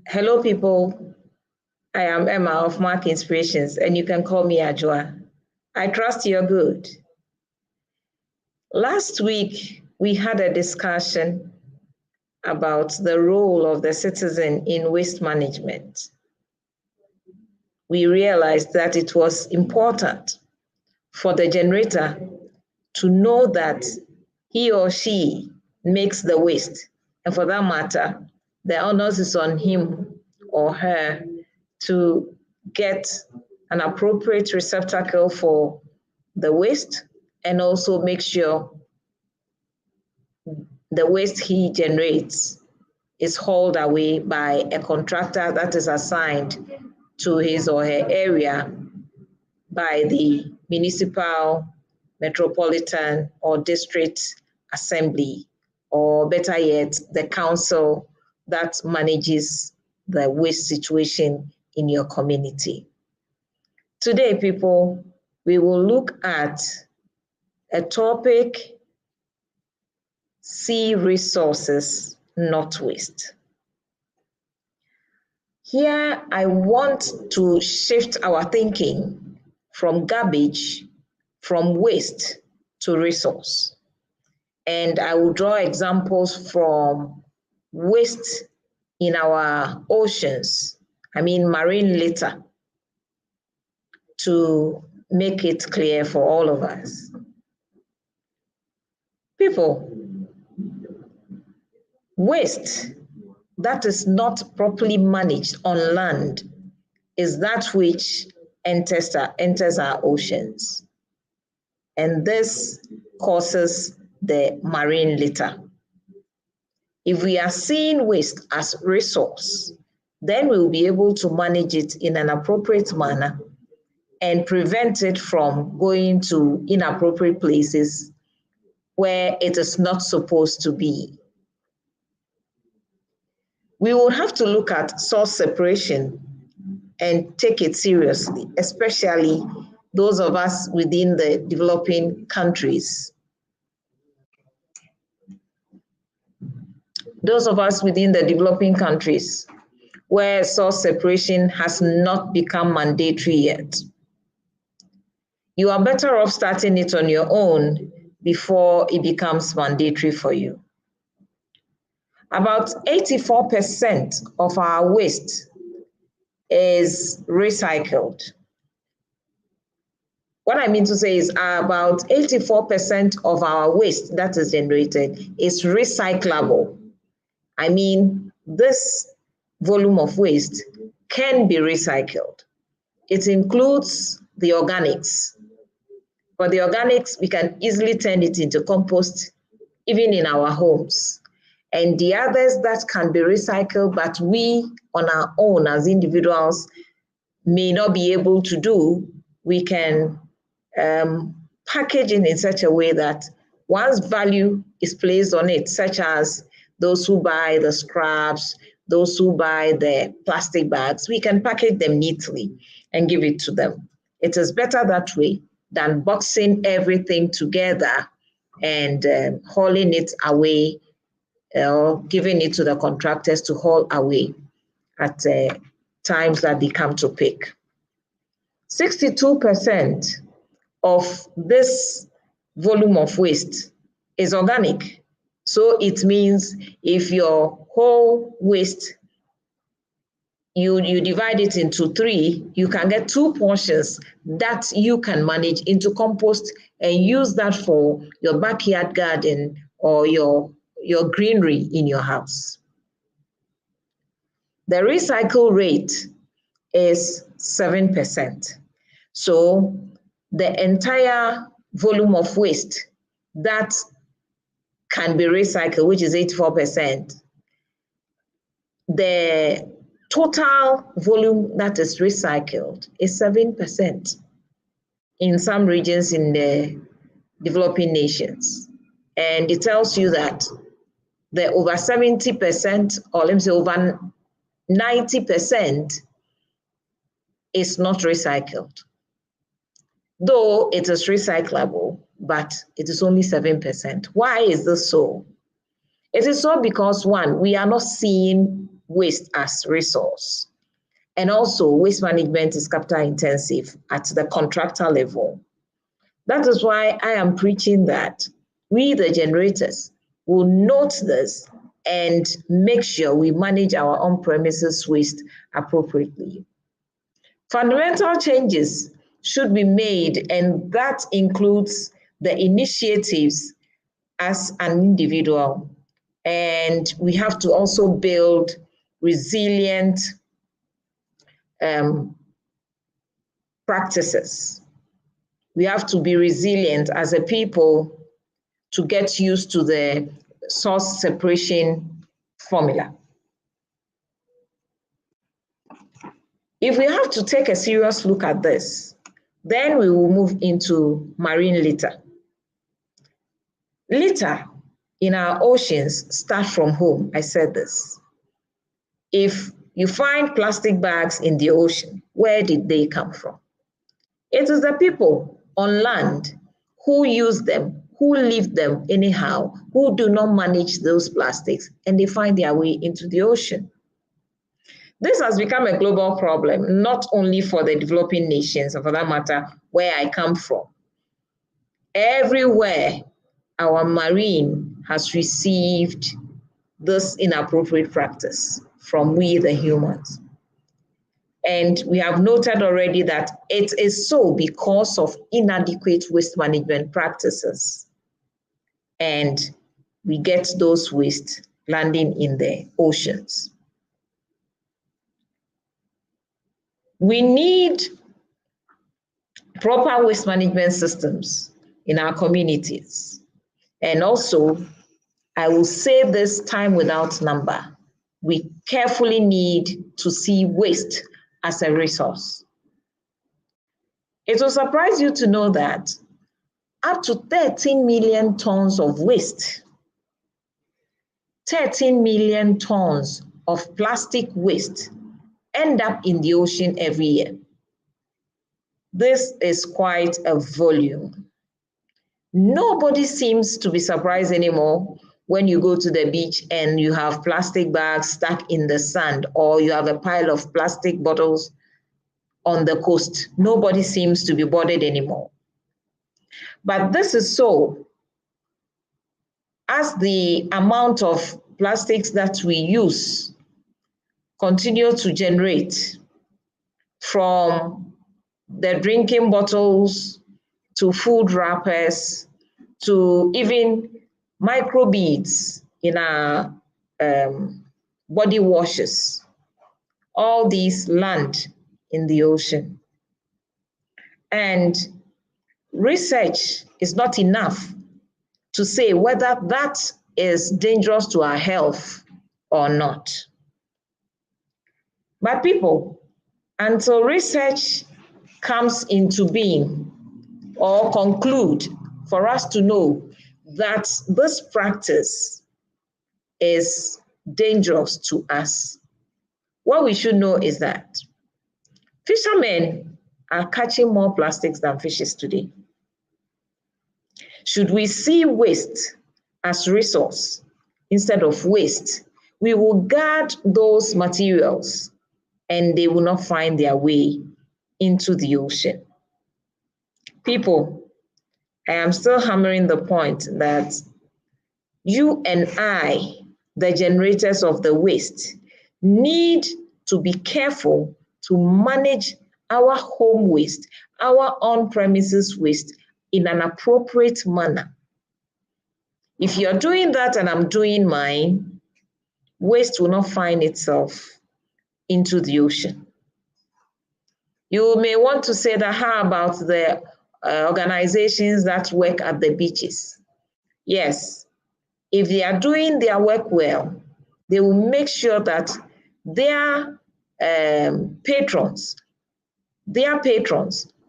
Hello, people. I am Emma of Mark Inspirations, and you can call me Ajwa. I trust you're good. Last week, we had a discussion about the role of the citizen in waste management. We realized that it was important for the generator to know that he or she makes the waste. And for that matter, the onus is on him or her to get an appropriate receptacle for the waste and also make sure the waste he generates is hauled away by a contractor that is assigned to his or her area by the municipal, metropolitan, or district assembly, or better yet, the council that manages the waste situation in your community. Today, people, we will look at a topic: see resources, not waste. Here, I want to shift our thinking from garbage, from waste to resource. And I will draw examples from waste in our oceans, marine litter, to make it clear for all of us. People, waste that is not properly managed on land is that which enters our oceans. And this causes the marine litter. If we are seeing waste as resource, then we'll be able to manage it in an appropriate manner and prevent it from going to inappropriate places where it is not supposed to be. We will have to look at source separation and take it seriously, especially those of us within the developing countries. Those of us within the developing countries where source separation has not become mandatory yet. You are better off starting it on your own before it becomes mandatory for you. About 84% of our waste is recycled. What I mean to say is about 84% of our waste that is generated is recyclable. This volume of waste can be recycled. It includes the organics. For the organics, we can easily turn it into compost, even in our homes. And the others that can be recycled, but we on our own as individuals may not be able to do, we can package it in such a way that once value is placed on it, such as those who buy the scraps, those who buy the plastic bags, we can package them neatly and give it to them. It is better that way than boxing everything together and hauling it away or giving it to the contractors to haul away at times that they come to pick. 62% of this volume of waste is organic. So it means if your whole waste, you divide it into 3, you can get 2 portions that you can manage into compost and use that for your backyard garden or your greenery in your house. The recycle rate is 7%. So the entire volume of waste that can be recycled, which is 84%, the total volume that is recycled is 7% in some regions in the developing nations. And it tells you that the over 70%, or let me say over 90%, is not recycled. Though it is recyclable, but it is only 7%. Why is this so? It is so because, one, we are not seeing waste as resource. And also, waste management is capital intensive at the contractor level. That is why I am preaching that we, the generators, will note this and make sure we manage our on-premises waste appropriately. Fundamental changes should be made, and that includes the initiatives as an individual. And we have to also build resilient practices. We have to be resilient as a people to get used to the source separation formula. If we have to take a serious look at this, then we will move into marine litter. Litter in our oceans start from home. I said this. If you find plastic bags in the ocean, where did they come from? It is the people on land who use them, who leave them anyhow, who do not manage those plastics, and they find their way into the ocean. This has become a global problem, not only for the developing nations, or for that matter, where I come from. Everywhere, our marine has received this inappropriate practice from we, the humans. And we have noted already that it is so because of inadequate waste management practices. And we get those waste landing in the oceans. We need proper waste management systems in our communities. And also, I will say this time without number, we carefully need to see waste as a resource. It will surprise you to know that up to 13 million tons of waste, 13 million tons of plastic waste end up in the ocean every year. This is quite a volume. Nobody seems to be surprised anymore when you go to the beach and you have plastic bags stuck in the sand, or you have a pile of plastic bottles on the coast. Nobody seems to be bothered anymore. But this is so as the amount of plastics that we use continue to generate, from the drinking bottles to food wrappers to even microbeads in our body washes. All these land in the ocean. And research is not enough to say whether that is dangerous to our health or not. But people, until research comes into being or conclude for us to know that this practice is dangerous to us, what we should know is that fishermen are catching more plastics than fishes today. Should we see waste as resource instead of waste, we will guard those materials and they will not find their way into the ocean. People, I am still hammering the point that you and I, the generators of the waste, need to be careful to manage our home waste, our on-premises waste in an appropriate manner. If you're doing that and I'm doing mine, waste will not find itself into the ocean. You may want to say that, how about the organizations that work at the beaches? Yes, if they are doing their work well, they will make sure that their patrons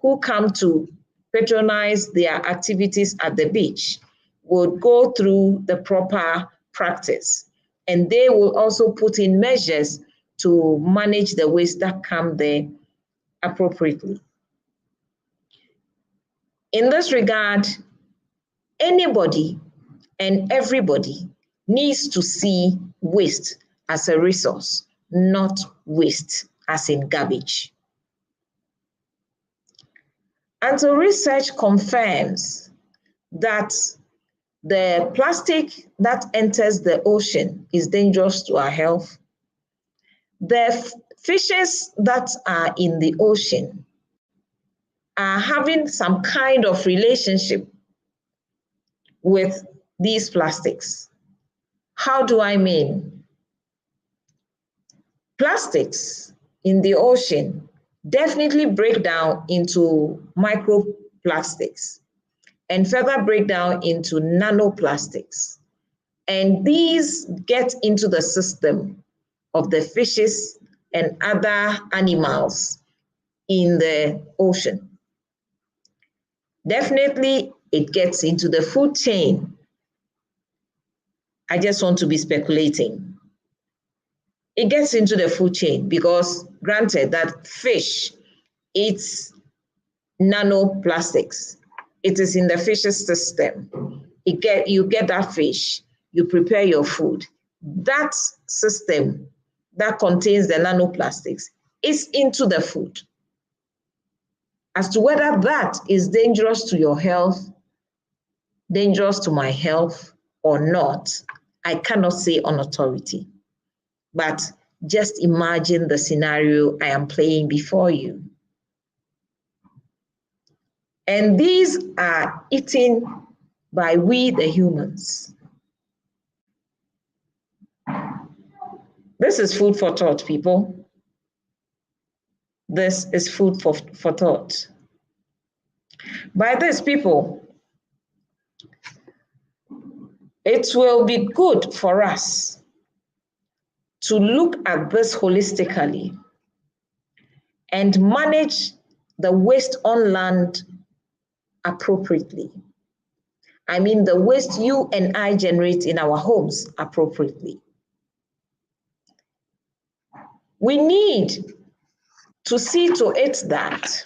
who come to patronize their activities at the beach will go through the proper practice, and they will also put in measures to manage the waste that come there appropriately. In this regard, anybody and everybody needs to see waste as a resource not waste, as in garbage. And so research confirms that the plastic that enters the ocean is dangerous to our health. The fishes that are in the ocean are having some kind of relationship with these plastics. How do I mean? Plastics in the ocean definitely break down into microplastics and further break down into nanoplastics. And these get into the system of the fishes and other animals in the ocean. Definitely, it gets into the food chain. I just want to be speculating. It gets into the food chain because granted that fish eats nanoplastics. It is in the fish's system. You get that fish, you prepare your food. That system that contains the nanoplastics is into the food. As to whether that is dangerous to your health, dangerous to my health or not, I cannot say on authority. But just imagine the scenario I am playing before you. And these are eaten by we, the humans. This is food for thought, people. This is food for thought. By this, people, it will be good for us to look at this holistically and manage the waste on land appropriately. I mean, the waste you and I generate in our homes appropriately. We need to see to it that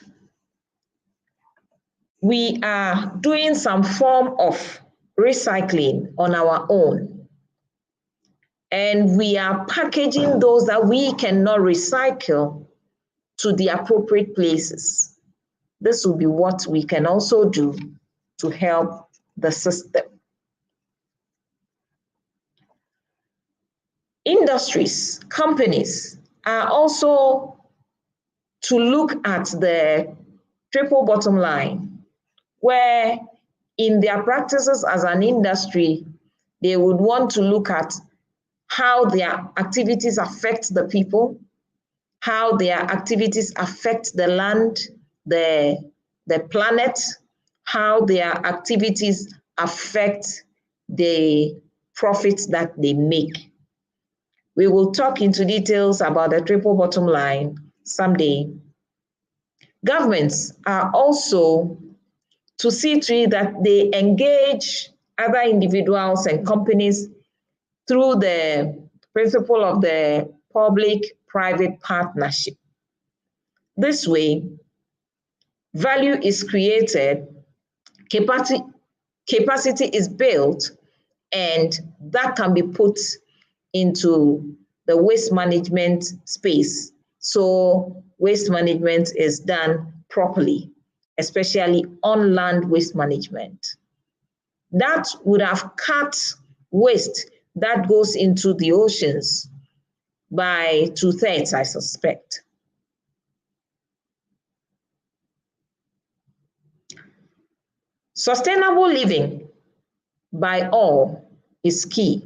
we are doing some form of recycling on our own. And we are packaging those that we cannot recycle to the appropriate places. This will be what we can also do to help the system. Industries, companies are also to look at the triple bottom line, where in their practices as an industry, they would want to look at how their activities affect the people, how their activities affect the land, the planet, how their activities affect the profits that they make. We will talk into details about the triple bottom line someday. Governments are also to see to it that they engage other individuals and companies through the principle of the public-private partnership. This way, value is created, capacity is built, and that can be put into the waste management space. So waste management is done properly, especially on land waste management. That would have cut waste that goes into the oceans by 2/3, I suspect. Sustainable living by all is key.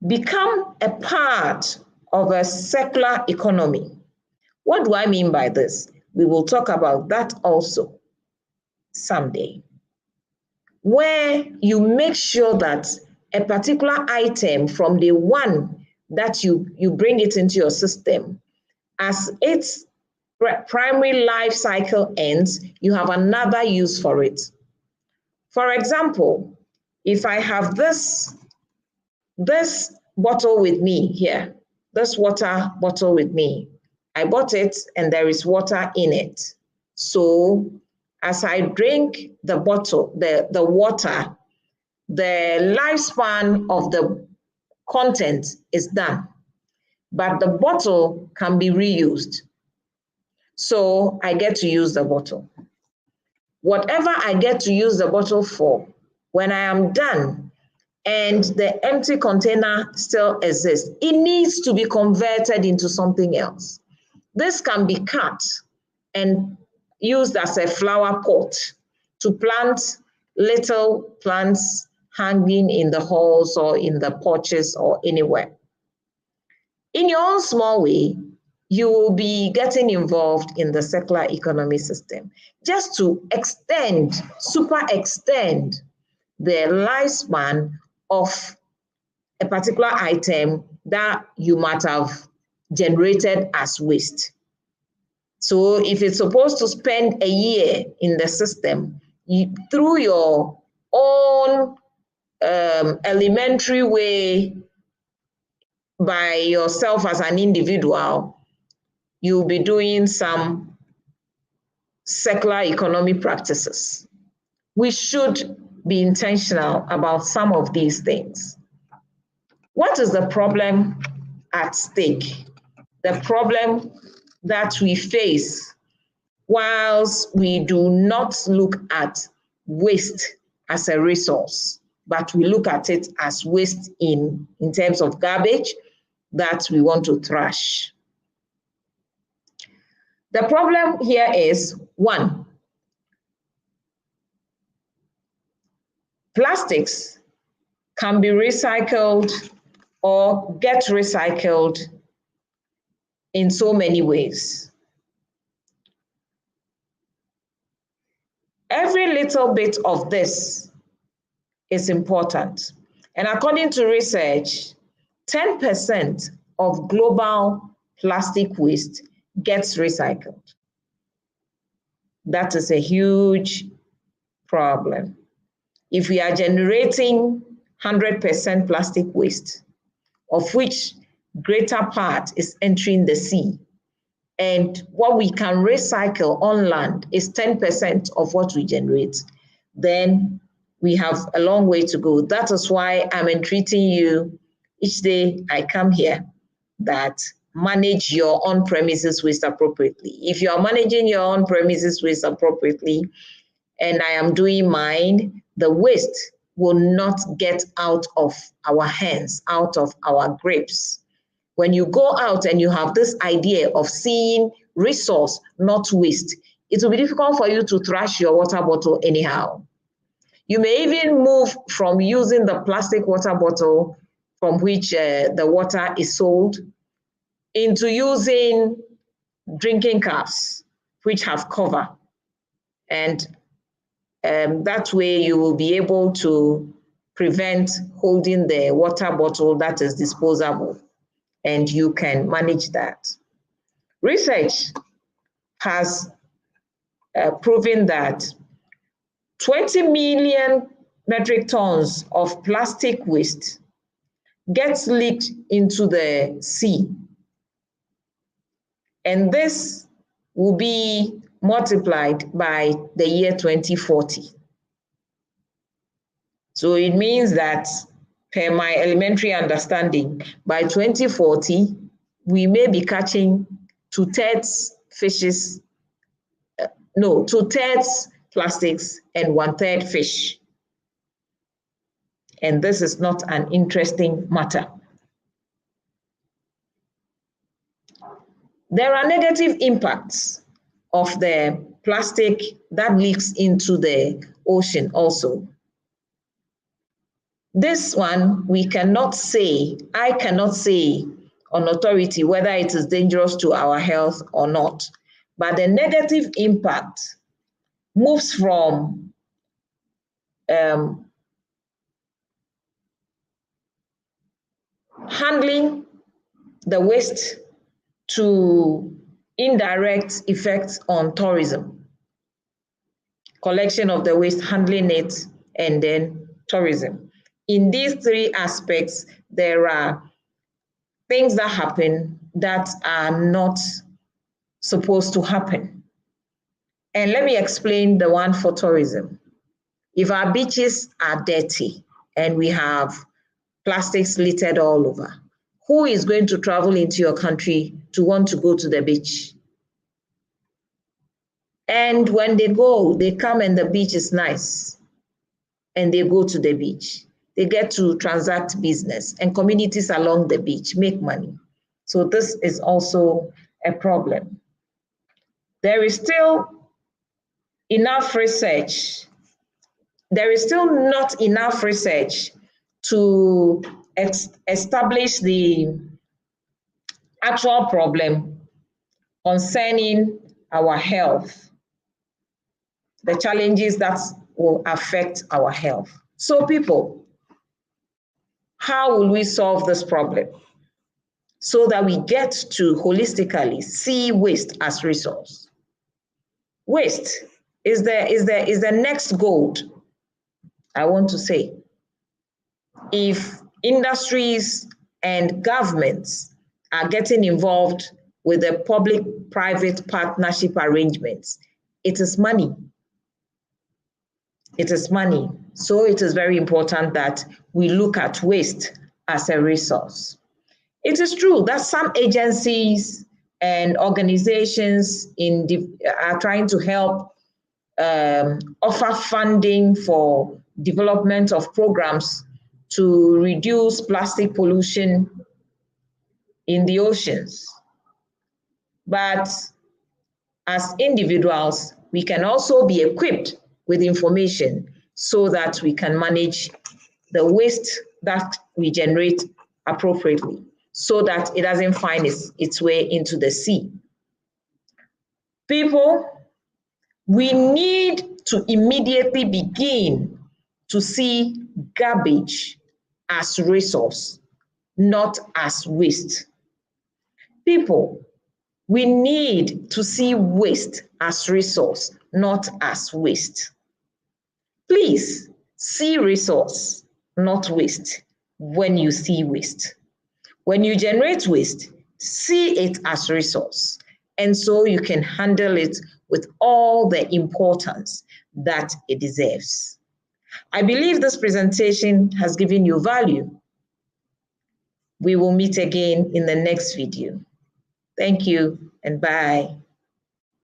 Become a part of a circular economy. What do I mean by this? We will talk about that also someday, where you make sure that a particular item from the one that you bring it into your system, as its primary life cycle ends, you have another use for it. For example, if I have this bottle with me here, this water bottle with me, I bought it and there is water in it. So as I drink the bottle, the water, the lifespan of the content is done, but the bottle can be reused. So I get to use the bottle. Whatever I get to use the bottle for, when I am done and the empty container still exists, it needs to be converted into something else. This can be cut and used as a flower pot to plant little plants hanging in the halls or in the porches or anywhere. In your own small way, you will be getting involved in the circular economy system just to extend, super extend the lifespan of a particular item that you might have generated as waste. So if it's supposed to spend a year in the system, through your own elementary way by yourself as an individual, you'll be doing some circular economy practices. We should be intentional about some of these things. What is the problem at stake? The problem that we face whilst we do not look at waste as a resource, but we look at it as waste in terms of garbage that we want to trash. The problem here is, one, plastics can be recycled or get recycled in so many ways. Every little bit of this is important. And according to research, 10% of global plastic waste gets recycled. That is a huge problem. If we are generating 100% plastic waste, of which greater part is entering the sea, and what we can recycle on land is 10% of what we generate, then we have a long way to go. That is why I'm entreating you each day I come here that manage your on-premises waste appropriately. If you are managing your on-premises waste appropriately, and I am doing mine, the waste will not get out of our hands, out of our grips. When you go out and you have this idea of seeing resource, not waste, it will be difficult for you to trash your water bottle anyhow. You may even move from using the plastic water bottle from which the water is sold into using drinking cups, which have cover. And that way you will be able to prevent holding the water bottle that is disposable, and you can manage that. Research has proven that 20 million metric tons of plastic waste gets leaked into the sea. And this will be multiplied by the year 2040. So it means that, per my elementary understanding, by 2040, we may be catching 2/3 fishes, 2/3 plastics and 1/3 fish. And this is not an interesting matter. There are negative impacts of the plastic that leaks into the ocean also. This one, we cannot say, I cannot say on authority whether it is dangerous to our health or not. But the negative impact moves from handling the waste to indirect effects on tourism. Collection of the waste, handling it, and then tourism. In these three aspects, there are things that happen that are not supposed to happen. And let me explain the one for tourism. If our beaches are dirty and we have plastics littered all over. Who is going to travel into your country to want to go to the beach? And when they go, they come and the beach is nice. And they go to the beach. They get to transact business, and communities along the beach make money. So this is also a problem. There is still enough research. There is still not enough research to establish the actual problem concerning our health, the challenges that will affect our health. So people, how will we solve this problem so that we get to holistically see waste as resource? Waste is the next gold, I want to say. If industries and governments are getting involved with the public-private partnership arrangements, it is money. It is money. So it is very important that we look at waste as a resource. It is true that some agencies and organizations are trying to help offer funding for development of programs to reduce plastic pollution in the oceans. But as individuals, we can also be equipped with information so that we can manage the waste that we generate appropriately, so that it doesn't find its way into the sea. People, we need to immediately begin to see garbage as resource, not as waste. People, we need to see waste as resource, not as waste. Please see resource, not waste, when you see waste. When you generate waste, see it as resource, and so you can handle it with all the importance that it deserves. I believe this presentation has given you value. We will meet again in the next video. Thank you and bye.